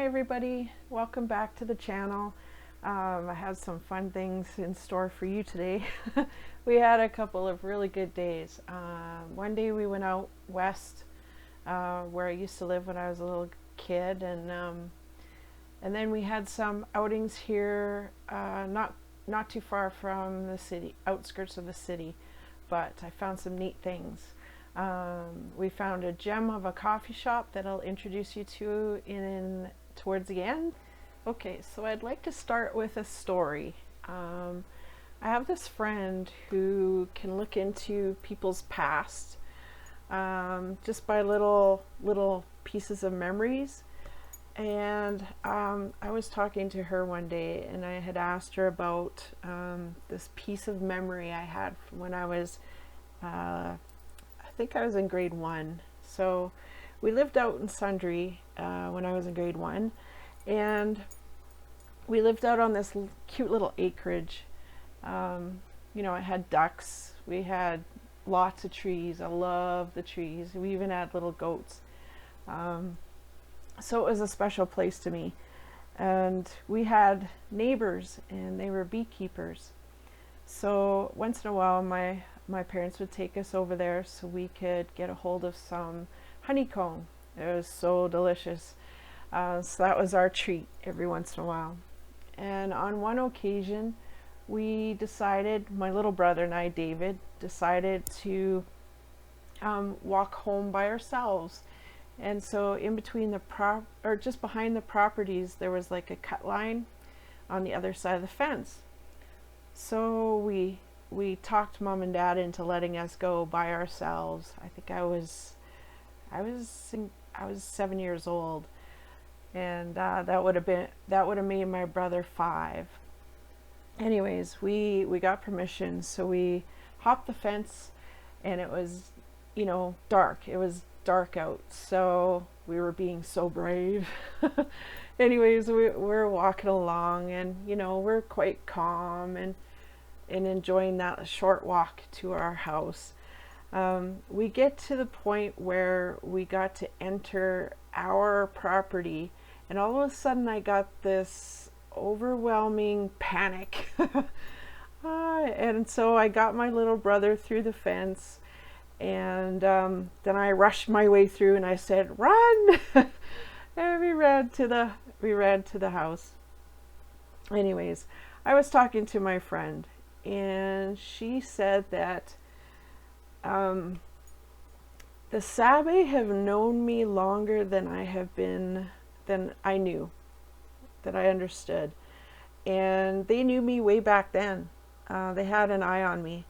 Hi everybody, welcome back to the channel. I have some fun things in store for you today. We had a couple of really good days. One day we went out west where I used to live when I was a little kid, and then we had some outings here, not too far from the city, outskirts of the city, but I found some neat things. We found a gem of a coffee shop that I'll introduce you to towards the end. Okay, so I'd like to start with a story. I have this friend who can look into people's past just by little pieces of memories. And I was talking to her one day, and I had asked her about this piece of memory I had from when I was I think I was in grade 1. So we lived out in Sundre when I was in grade 1, and we lived out on this cute little acreage. You know, it had ducks, we had lots of trees. I love the trees. We even had little goats. So it was a special place to me. And we had neighbors, and they were beekeepers. So once in a while my parents would take us over there so we could get a hold of some honeycomb. It was so delicious. So that was our treat every once in a while. And on one occasion, we decided, my little brother and I, David, decided to walk home by ourselves. And so in between just behind the properties, there was like a cut line on the other side of the fence. So we talked Mom and Dad into letting us go by ourselves. I think I was 7 years old, and that would have made my brother 5. Anyways, we got permission, so we hopped the fence, and it was, you know, dark. It was dark out, so we were being so brave. Anyways, we're walking along, and you know, we're quite calm and enjoying that short walk to our house. We get to the point where we got to enter our property, and all of a sudden I got this overwhelming panic. And so I got my little brother through the fence, and then I rushed my way through and I said, "Run!" And we ran to the house. Anyways, I was talking to my friend, and she said that the Sabe have known me longer than I knew, that I understood. And they knew me way back then. They had an eye on me.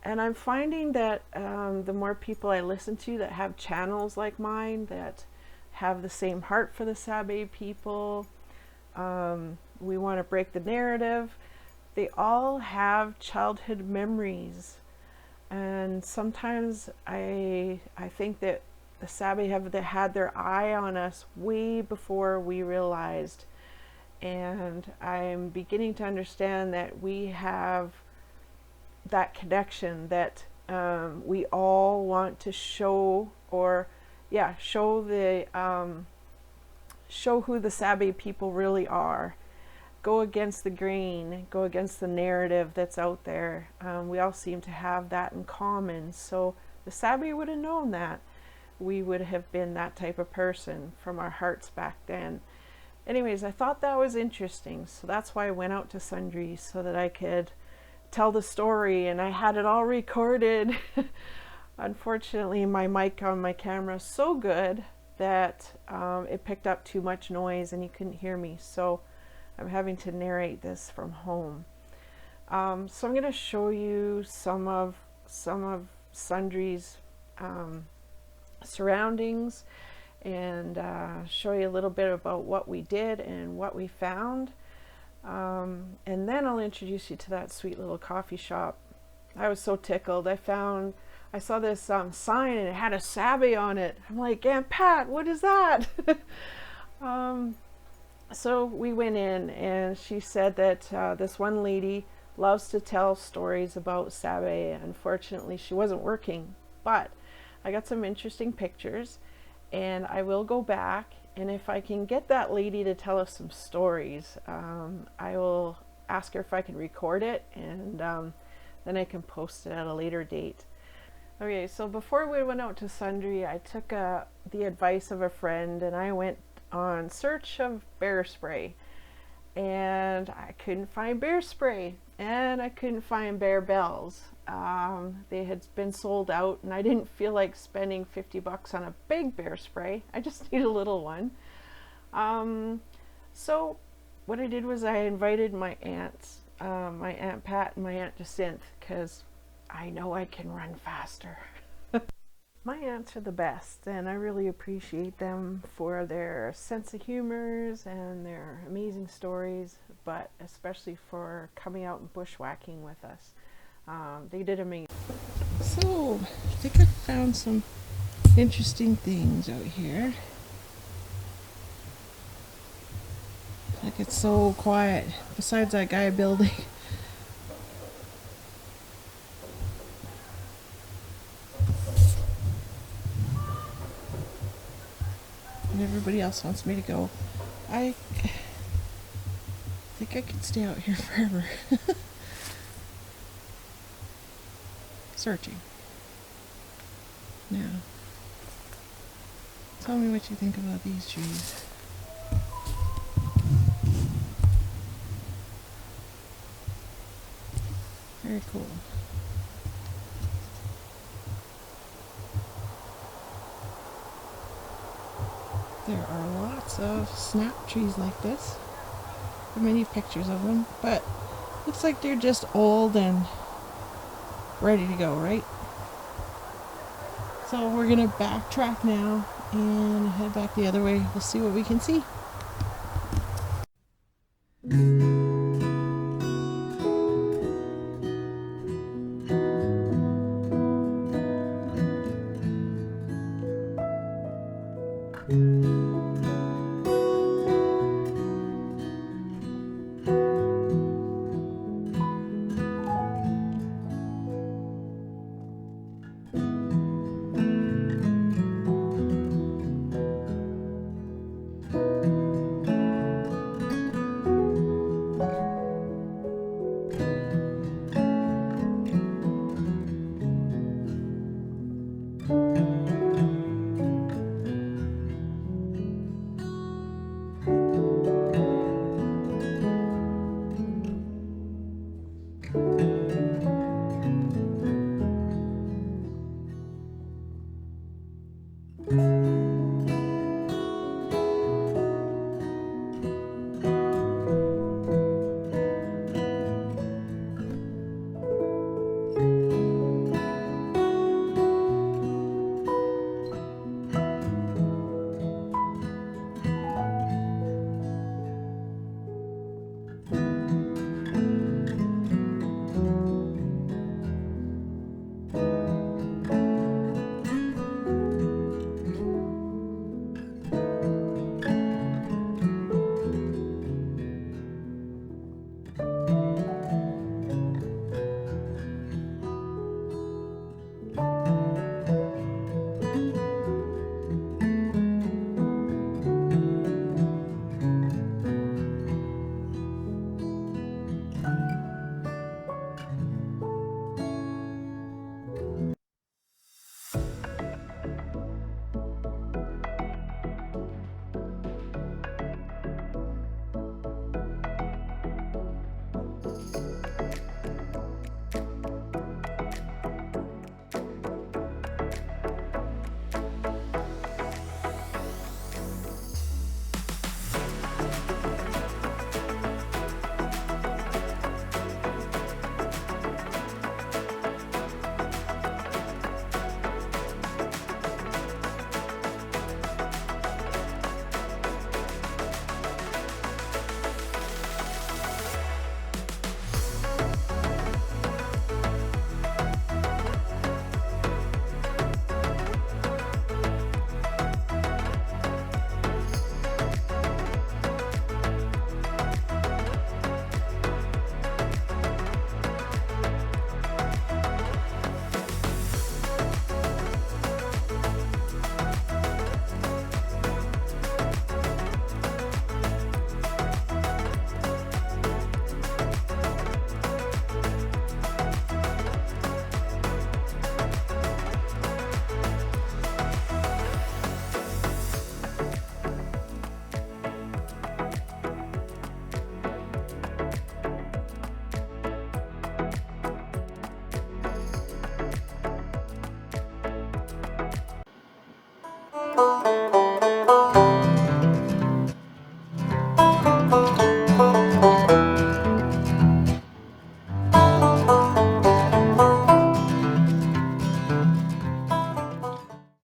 And I'm finding that the more people I listen to that have channels like mine, that have the same heart for the Sabe people, we want to break the narrative. They all have childhood memories, and sometimes I think that the Sabe have had their eye on us way before we realized, and I'm beginning to understand that we have that connection, that we all want to show who the Sabe people really are. Go against the grain, go against the narrative that's out there. We all seem to have that in common. So the Sabe would have known that. We would have been that type of person from our hearts back then. Anyways, I thought that was interesting. So that's why I went out to Sundre, so that I could tell the story, and I had it all recorded. Unfortunately, my mic on my camera is so good that it picked up too much noise and you couldn't hear me. So I'm having to narrate this from home. So I'm going to show you some of Sundre's surroundings, and show you a little bit about what we did and what we found. And then I'll introduce you to that sweet little coffee shop. I was so tickled. I saw this sign, and it had a Sabe on it. I'm like, "Aunt Pat, what is that?" So we went in, and she said that this one lady loves to tell stories about Sabe. Unfortunately, she wasn't working, but I got some interesting pictures, and I will go back And if I can get that lady to tell us some stories, I will ask her if I can record it, and then I can post it at a later date. Okay, so before we went out to Sundre, I took the advice of a friend and I went on search of bear spray. And I couldn't find bear spray, and I couldn't find bear bells. They had been sold out, and I didn't feel like spending $50 on a big bear spray. I just need a little one. So what I did was I invited my aunts, my Aunt Pat and my Aunt Jacinth, because I know I can run faster. My aunts are the best, and I really appreciate them for their sense of humors and their amazing stories, but especially for coming out and bushwhacking with us. They did amazing. So, I think I found some interesting things out here. Like, it's so quiet, besides that guy building. And everybody else wants me to go. I think I could stay out here forever. Searching. Now, tell me what you think about these trees. Very cool. There are lots of snap trees like this. There are many pictures of them, but looks like they're just old and ready to go, right? So we're gonna backtrack now and head back the other way. We'll see what we can see.